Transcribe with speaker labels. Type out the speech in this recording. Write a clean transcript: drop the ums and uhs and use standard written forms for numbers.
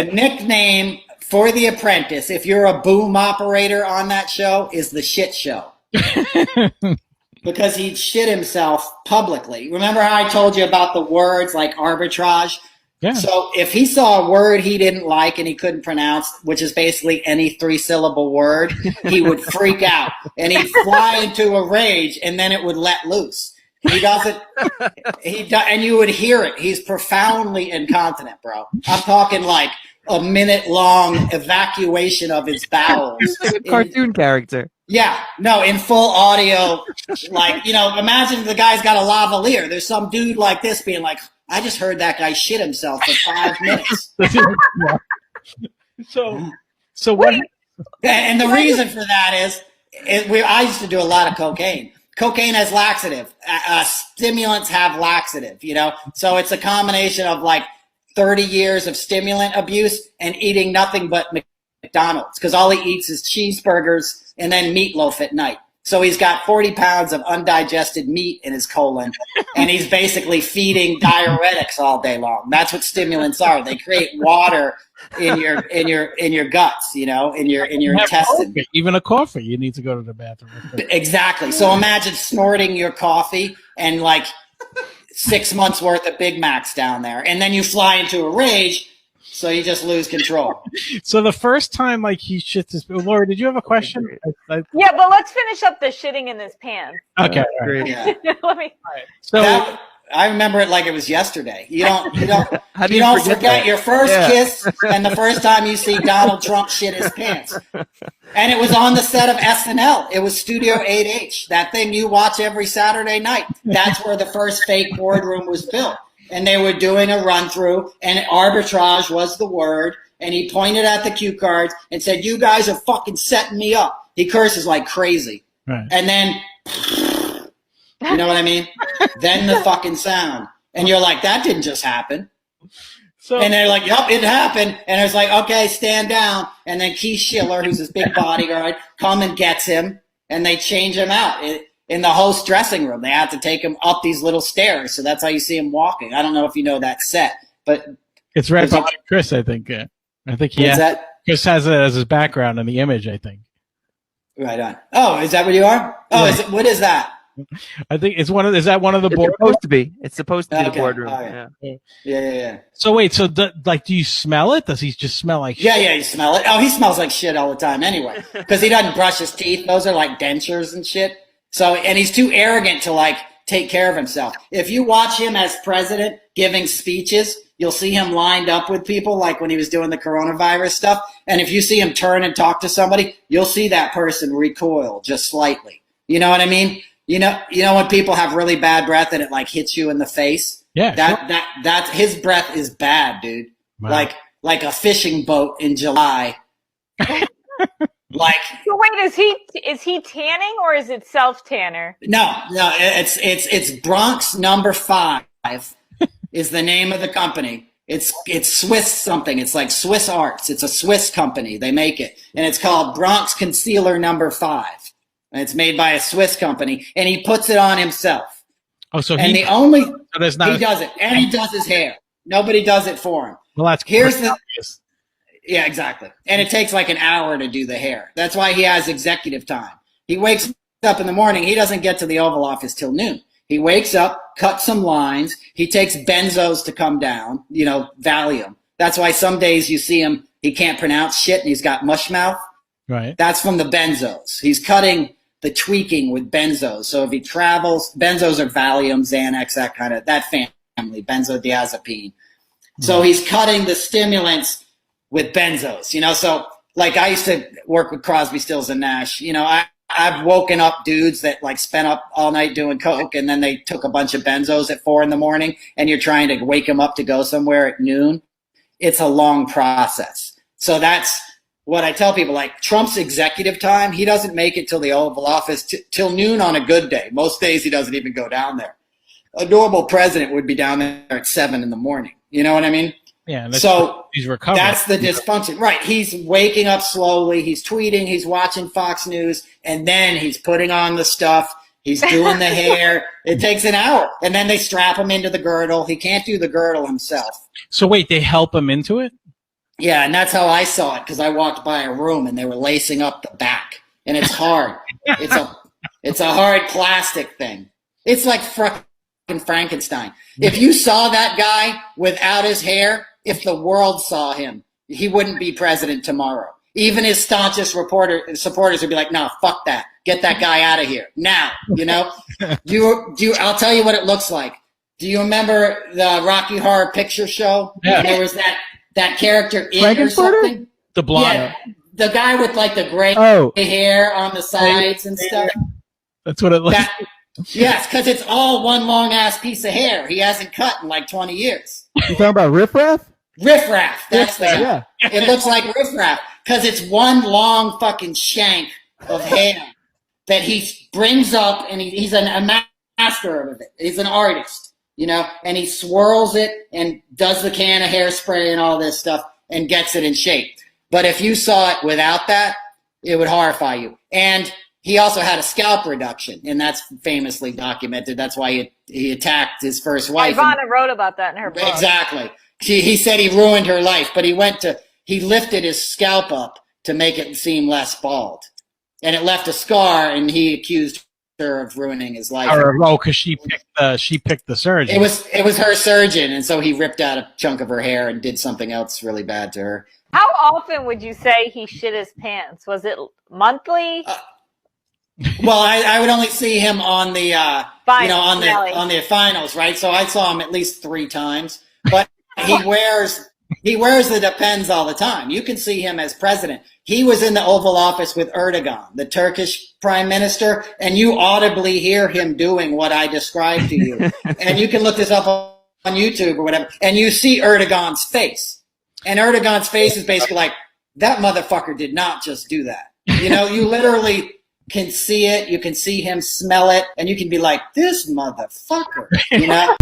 Speaker 1: nickname for The Apprentice, if you're a boom operator on that show, is the shit show. Because he'd shit himself publicly. Remember how I told you about the words like arbitrage?
Speaker 2: Yeah.
Speaker 1: So if he saw a word he didn't like and he couldn't pronounce, which is basically any 3-syllable word, he would freak out and he'd fly into a rage and then it would let loose. He doesn't, and you would hear it. He's profoundly incontinent, bro. I'm talking like a minute-long evacuation of his bowels.
Speaker 3: Like a cartoon character.
Speaker 1: Yeah, no, in full audio. Like, imagine the guy's got a lavalier. There's some dude like this being like, I just heard that guy shit himself for 5 minutes.
Speaker 2: So what?
Speaker 1: And the reason for that is I used to do a lot of cocaine. Cocaine has laxative. Stimulants have laxative, So it's a combination of like 30 years of stimulant abuse and eating nothing but McDonald's because all he eats is cheeseburgers and then meatloaf at night. So he's got 40 pounds of undigested meat in his colon, and he's basically feeding diuretics all day long. That's what stimulants are. They create water in your guts, in your intestine.
Speaker 2: Coffee. Even a coffee, you need to go to the bathroom.
Speaker 1: Exactly. So imagine snorting your coffee and like 6 months worth of Big Macs down there, and then you fly into a rage. So you just lose control.
Speaker 2: So the first time, like, he shits his... Laura, did you have a question?
Speaker 4: Yeah, but let's finish up the shitting in his pants.
Speaker 2: Okay.
Speaker 3: Great.
Speaker 1: Yeah.
Speaker 4: Let me.
Speaker 2: So
Speaker 1: I remember it like it was yesterday. You don't
Speaker 3: How do
Speaker 1: you
Speaker 3: you
Speaker 1: don't
Speaker 3: forget
Speaker 1: forget
Speaker 3: that?
Speaker 1: your first kiss and the first time you see Donald Trump shit his pants. And it was on the set of SNL. It was Studio 8H, that thing you watch every Saturday night. That's where the first fake boardroom was built. And they were doing a run through, and arbitrage was the word. And he pointed at the cue cards and said, "You guys are fucking setting me up." He curses like crazy.
Speaker 2: Right.
Speaker 1: And then, you know what I mean? Then the fucking sound. And you're like, that didn't just happen. And they're like, "Yup, it happened." And it's like, "Okay, stand down." And then Keith Schiller, who's his big bodyguard, come and gets him, and they change him out. In the host dressing room, they had to take him up these little stairs, so that's how you see him walking. I don't know if you know that set, but
Speaker 2: it's right behind Chris, I think. I think Chris has it as his background in the image, I think.
Speaker 1: Right on. Oh, is that what you are? Oh,
Speaker 2: Yeah.
Speaker 1: What is that?
Speaker 2: I think it's one of. Is that one of the
Speaker 3: It's
Speaker 2: board?
Speaker 3: supposed to be. It's supposed to be the
Speaker 1: Okay.
Speaker 3: boardroom.
Speaker 1: All right.
Speaker 3: Yeah.
Speaker 1: Yeah.
Speaker 2: So wait, so do you smell it? Does he just smell like?
Speaker 1: Yeah, you smell it. Oh, he smells like shit all the time anyway, because he doesn't brush his teeth. Those are like dentures and shit. So, and he's too arrogant to like take care of himself. If you watch him as president giving speeches, you'll see him lined up with people like when he was doing the coronavirus stuff. And if you see him turn and talk to somebody, you'll see that person recoil just slightly. You know what I mean? You know when people have really bad breath and it like hits you in the face?
Speaker 2: Yeah.
Speaker 1: That's his breath is bad, dude.
Speaker 2: Wow.
Speaker 1: Like a fishing boat in July. Like,
Speaker 4: So wait, is he tanning or is it self tanner?
Speaker 1: no, it's Bronx number 5 is the name of the company. It's Swiss something. It's like Swiss Arts. It's a Swiss company. They make it, and it's called Bronx Concealer number 5. And it's made by a Swiss company, and he puts it on himself.
Speaker 2: Oh, so
Speaker 1: And
Speaker 2: he
Speaker 1: the only
Speaker 2: so there's not
Speaker 1: he does it, and he does his hair. Nobody does it for him.
Speaker 2: Well, that's
Speaker 1: Here's
Speaker 2: pretty
Speaker 1: the-
Speaker 2: obvious.
Speaker 1: Yeah, exactly. And it takes like an hour to do the hair. That's why he has executive time. He wakes up in the morning. He doesn't get to the Oval Office till noon. He wakes up, cuts some lines. He takes benzos to come down, Valium. That's why some days you see him, he can't pronounce shit and he's got mush mouth.
Speaker 2: Right.
Speaker 1: That's from the benzos. He's cutting the tweaking with benzos. So if he travels, benzos are Valium, Xanax, that family, benzodiazepine. So he's cutting the stimulants with benzos, so like I used to work with Crosby, Stills and Nash, I've woken up dudes that like spent up all night doing coke and then they took a bunch of benzos at 4 a.m. and you're trying to wake them up to go somewhere at noon. It's a long process. So that's what I tell people, like Trump's executive time, he doesn't make it till the Oval Office till noon on a good day. Most days he doesn't even go down there. A normal president would be down there at 7 a.m. You know what I mean?
Speaker 2: Yeah.
Speaker 1: So
Speaker 2: he's recovering.
Speaker 1: That's the dysfunction. Right. He's waking up slowly. He's tweeting. He's watching Fox News. And then he's putting on the stuff. He's doing the hair. It takes an hour. And then they strap him into the girdle. He can't do the girdle himself.
Speaker 2: So wait, they help him into it?
Speaker 1: Yeah, and that's how I saw it because I walked by a room and they were lacing up the back, and it's hard. It's a hard plastic thing. It's like fucking Frankenstein. If you saw that guy without his hair, if the world saw him, he wouldn't be president tomorrow. Even his staunchest supporters would be like, "No, fuck that. Get that guy out of here now." You know? I'll tell you what it looks like. Do you remember the Rocky Horror Picture Show?
Speaker 2: Yeah.
Speaker 1: There was that character in or something.
Speaker 2: The blonde.
Speaker 1: Yeah, the guy with like the gray hair on the sides and stuff.
Speaker 2: That's what it looks like.
Speaker 1: Yes, because it's all one long ass piece of hair. He hasn't cut in like 20 years.
Speaker 5: You talking about Riff Raff?
Speaker 1: Riff Raff. That's the guy.
Speaker 5: Yeah.
Speaker 1: It looks like Riff Raff because it's one long fucking shank of hair that he brings up, and he's a master of it. He's an artist, you know, and he swirls it and does the can of hairspray and all this stuff and gets it in shape. But if you saw it without that, it would horrify you. And he also had a scalp reduction, and that's famously documented. That's why he attacked his first wife.
Speaker 4: Ivana wrote about that in her book.
Speaker 1: Exactly. He said he ruined her life, but he lifted his scalp up to make it seem less bald. And it left a scar, and he accused her of ruining his life.
Speaker 2: Because she picked the surgeon.
Speaker 1: It was her surgeon, and so he ripped out a chunk of her hair and did something else really bad to her.
Speaker 4: How often would you say he shit his pants? Was it monthly?
Speaker 1: Well, I would only see him on the on the finals, right? So I saw him at least 3 times. But he wears the Depends all the time. You can see him as president. He was in the Oval Office with Erdogan, the Turkish prime minister, and you audibly hear him doing what I described to you. And you can look this up on YouTube or whatever, and you see Erdogan's face. And Erdogan's face is basically like, that motherfucker did not just do that. You know, you literally can see it. You can see him smell it, and you can be like, this motherfucker, you know?